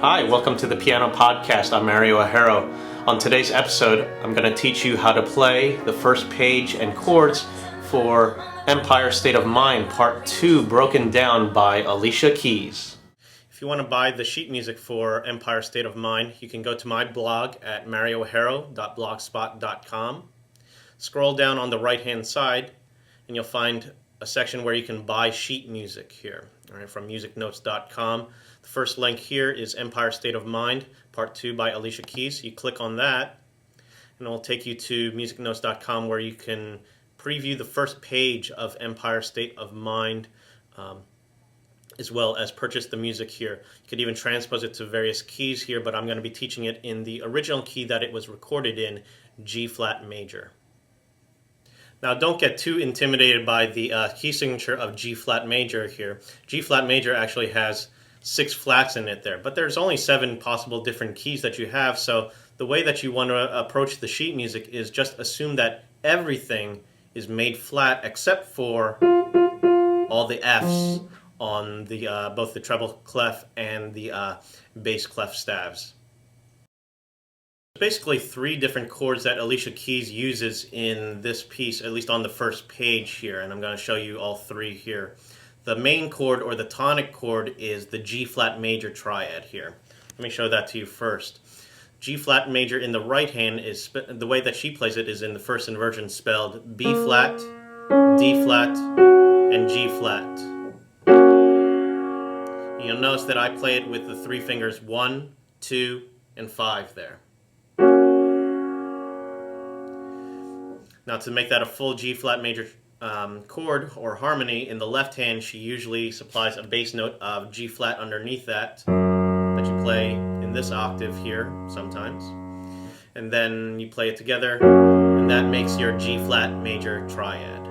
Hi, welcome to the Piano Podcast. I'm Ajero. On today's episode, I'm going to teach you how to play the first page and chords for Empire State of Mind, Part 2, broken down by Alicia Keys. If you want to buy the sheet music for Empire State of Mind, you can go to my blog at marioajero.blogspot.com. Scroll down on the right-hand side, and you'll find a section where you can buy sheet music here, all right, from musicnotes.com. The first link here is Empire State of Mind, Part 2 by Alicia Keys. You click on that, and it will take you to musicnotes.com where you can preview the first page of Empire State of Mind, as well as purchase the music here. You could even transpose it to various keys here, but I'm going to be teaching it in the original key that it was recorded in, G-flat major. Now, don't get too intimidated by the key signature of G-flat major here. G-flat major actually has 6 flats in it there, but there's only 7 possible different keys that you have, so the way that you want to approach the sheet music is just assume that everything is made flat except for all the Fs on the both the treble clef and the bass clef staves. Basically 3 different chords that Alicia Keys uses in this piece, at least on the first page here, and I'm going to show you all 3 here. The main chord, or the tonic chord, is the G-flat major triad here. Let me show that to you first. G-flat major in the right hand, is the way that she plays it is in the first inversion spelled B-flat, D-flat, and G-flat. You'll notice that I play it with the 3 fingers 1, 2, and 5 there. Now, to make that a full G-flat major chord or harmony, in the left hand she usually supplies a bass note of G-flat underneath that you play in this octave here sometimes. And then you play it together, and that makes your G-flat major triad.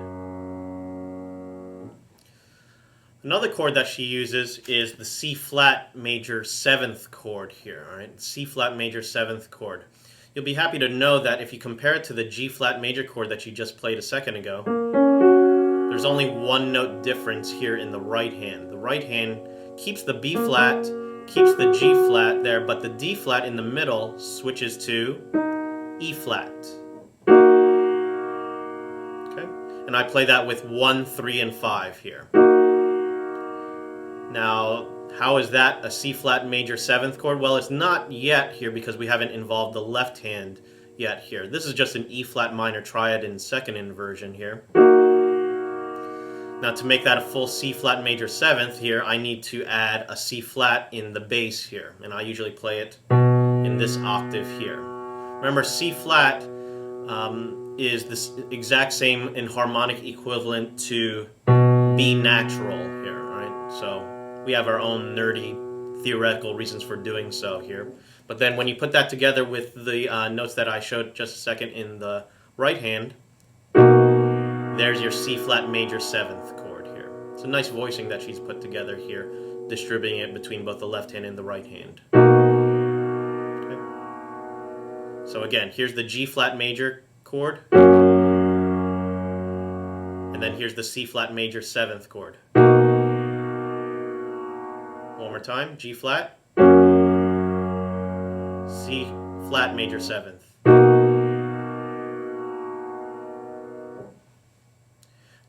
Another chord that she uses is the C-flat major 7th chord here, all right? C-flat major 7th chord. You'll be happy to know that if you compare it to the G-flat major chord that you just played a second ago, there's only 1 note difference here in the right hand. The right hand keeps the B-flat, keeps the G-flat there, but the D-flat in the middle switches to E-flat. Okay? And I play that with 1, 3, and 5 here. Now, how is that a C-flat major 7th chord? Well, it's not yet here because we haven't involved the left hand yet here. This is just an E-flat minor triad in second inversion here. Now, to make that a full C-flat major 7th here, I need to add a C-flat in the bass here, and I usually play it in this octave here. Remember, C-flat is this exact same in harmonic equivalent to B natural here, right? So we have our own nerdy theoretical reasons for doing so here. But then when you put that together with the notes that I showed just a second in the right hand, there's your C-flat major 7th chord here. It's a nice voicing that she's put together here, distributing it between both the left hand and the right hand. Okay. So again, here's the G-flat major chord, and then here's the C-flat major 7th chord. One more time, G-flat, C-flat major 7th.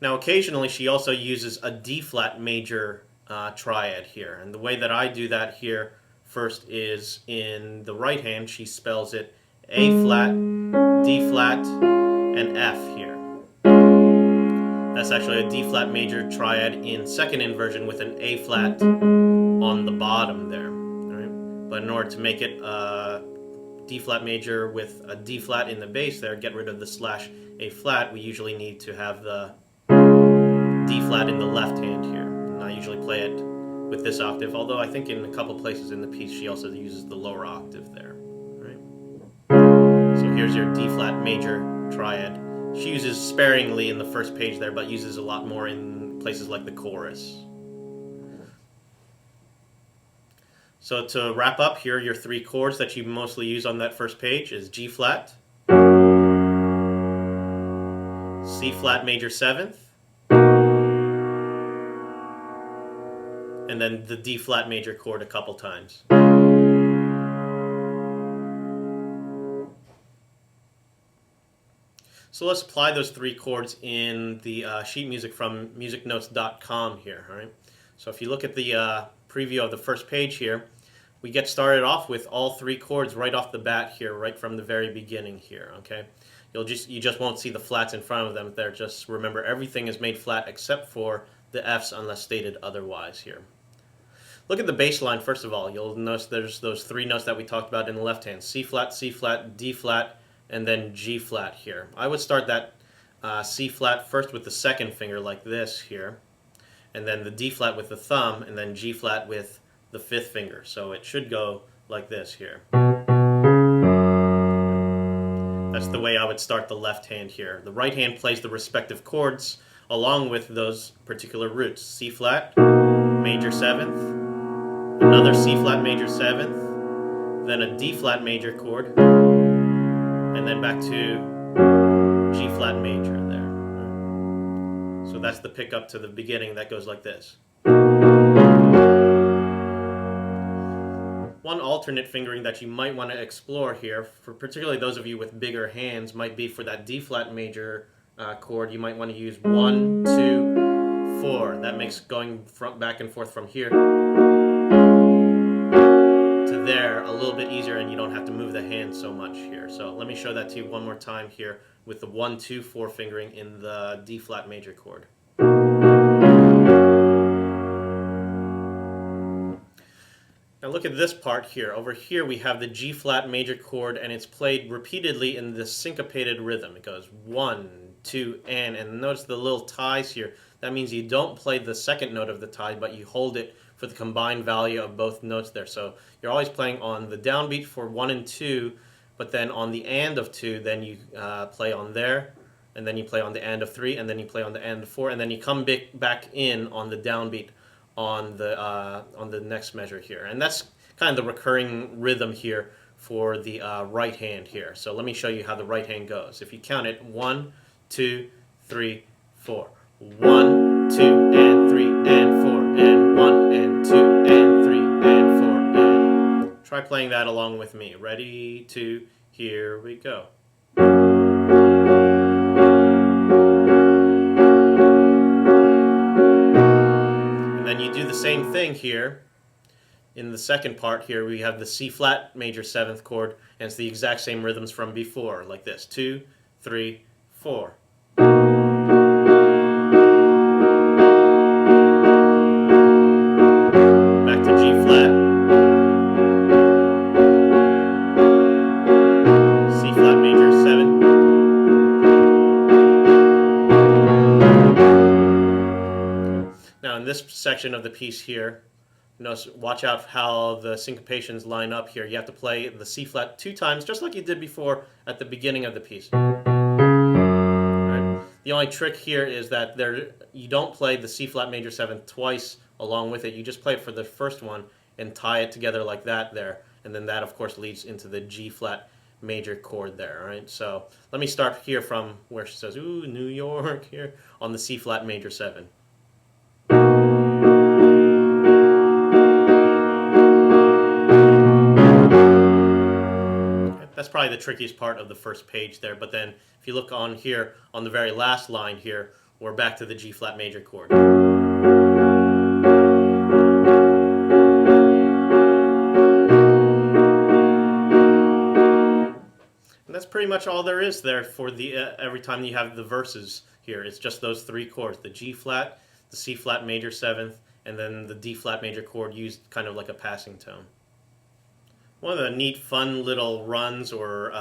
Now, occasionally she also uses a D-flat major triad here, and the way that I do that here first is in the right hand she spells it A-flat, D-flat, and F here. That's actually a D-flat major triad in second inversion with an A-flat on the bottom there. All right? But in order to make it a D-flat major with a D-flat in the bass there, get rid of the slash A-flat, we usually need to have the D-flat in the left hand here. And I usually play it with this octave, although I think in a couple places in the piece she also uses the lower octave there. All right? So here's your D-flat major triad. She uses sparingly in the first page there, but uses a lot more in places like the chorus. So to wrap up here, your 3 chords that you mostly use on that first page is G-flat, C-flat major 7th, and then the D-flat major chord a couple times. So let's apply those three chords in the sheet music from musicnotes.com here. All right. So if you look at the preview of the first page here, we get started off with all three chords right off the bat here, right from the very beginning here. Okay. You just won't see the flats in front of them. There, just remember everything is made flat except for the Fs unless stated otherwise here. Look at the bass line first of all. You'll notice there's those three notes that we talked about in the left hand: C flat, C flat, D flat, and then G flat here. I would start that C flat first with the second finger like this here, and then the D flat with the thumb, and then G flat with the fifth finger. So it should go like this here. That's the way I would start the left hand here. The right hand plays the respective chords along with those particular roots. C flat, major seventh, another C flat major seventh, then a D flat major chord, and then back to G flat major there. So that's the pickup to the beginning that goes like this. One alternate fingering that you might want to explore here, for particularly those of you with bigger hands, might be for that D flat major chord. You might want to use 1, 2, 4. That makes going back and forth from here to there a little bit easier, and you don't have to move the hand so much here. So let me show that to you one more time here with the 1, 2, 4 fingering in the D flat major chord. Now look at this part here. Over here we have the G flat major chord, and it's played repeatedly in this syncopated rhythm. It goes 1, 2, and notice the little ties here. That means you don't play the second note of the tie, but you hold it for the combined value of both notes there. So you're always playing on the downbeat for 1 and 2, but then on the and of 2, then you play on there, and then you play on the and of 3, and then you play on the and of 4, and then you come back in on the downbeat on the next measure here. And that's kind of the recurring rhythm here for the right hand here. So let me show you how the right hand goes. If you count it, 1, 2, 3, 4. 1, 2, and 3, and 4, and 1, and 2, and 3, and 4, and... Try playing that along with me. Ready, 2, here we go. Same thing here in the second part here. We have the C flat major seventh chord, and it's the exact same rhythms from before, like this: 2, 3, 4. Back to G flat, C flat major 7. Now in this section of the piece here, notice, watch out how the syncopations line up here. You have to play the C flat 2 times, just like you did before at the beginning of the piece. Right. The only trick here is that you don't play the C flat major 7 twice along with it. You just play it for the first one and tie it together like that there, and then that of course leads into the G flat major chord there. All right. So let me start here from where she says, "Ooh, New York," here on the C flat major 7. That's probably the trickiest part of the first page there, but then if you look on here, on the very last line here, we're back to the G flat major chord. And that's pretty much all there is there for the every time you have the verses here. It's just those 3 chords: the G flat, the C flat major 7th, and then the D flat major chord used kind of like a passing tone. One of the neat, fun little runs or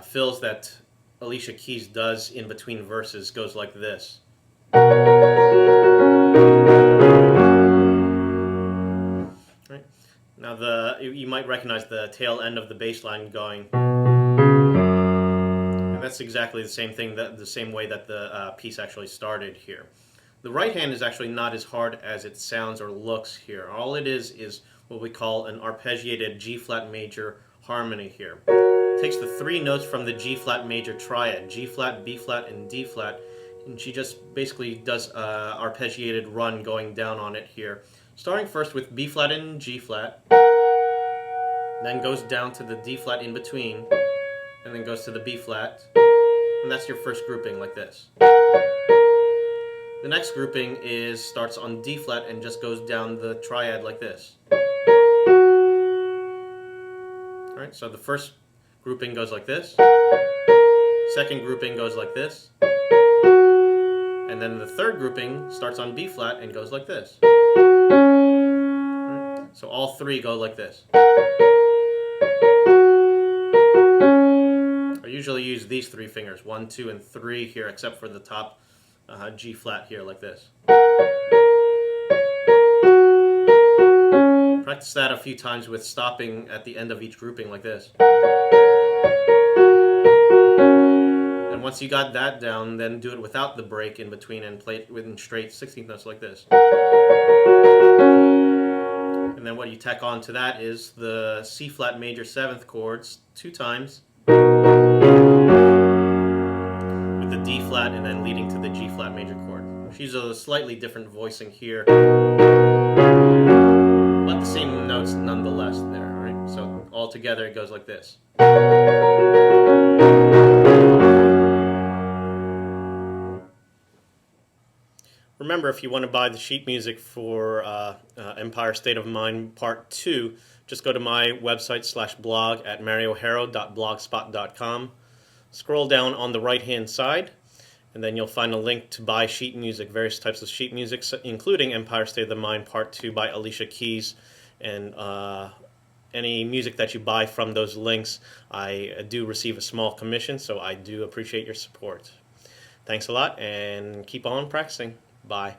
fills that Alicia Keys does in between verses goes like this. Right. Now you might recognize the tail end of the bass line going, and that's exactly the same thing, the same way that the piece actually started here. The right hand is actually not as hard as it sounds or looks here. All it is what we call an arpeggiated G flat major harmony here. It takes the 3 notes from the G flat major triad: G flat, B flat, and D flat, and she just basically does an arpeggiated run going down on it here, starting first with B flat and G flat, then goes down to the D flat in between, and then goes to the B flat, And that's your first grouping, like this. The next grouping starts on D flat and just goes down the triad like this. Alright, so the first grouping goes like this. Second grouping goes like this. And then the third grouping starts on B flat and goes like this. Right? So all three go like this. I usually use these three fingers, 1, 2, and 3 here, except for the top G flat here, like this. Practice that a few times with stopping at the end of each grouping like this. And once you got that down, then do it without the break in between and play it within straight 16th notes like this. And then what you tack on to that is the C flat major 7th chords 2 times with the D flat and then leading to the G flat major chord. She's a slightly different voicing here, but the same notes nonetheless there, right? So all together it goes like this. Remember, if you want to buy the sheet music for Empire State of Mind Part 2, just go to my website /blog at marioajero.blogspot.com. Scroll down on the right-hand side, and then you'll find a link to buy sheet music, various types of sheet music, including Empire State of the Mind Part 2 by Alicia Keys. And any music that you buy from those links, I do receive a small commission, so I do appreciate your support. Thanks a lot, and keep on practicing. Bye.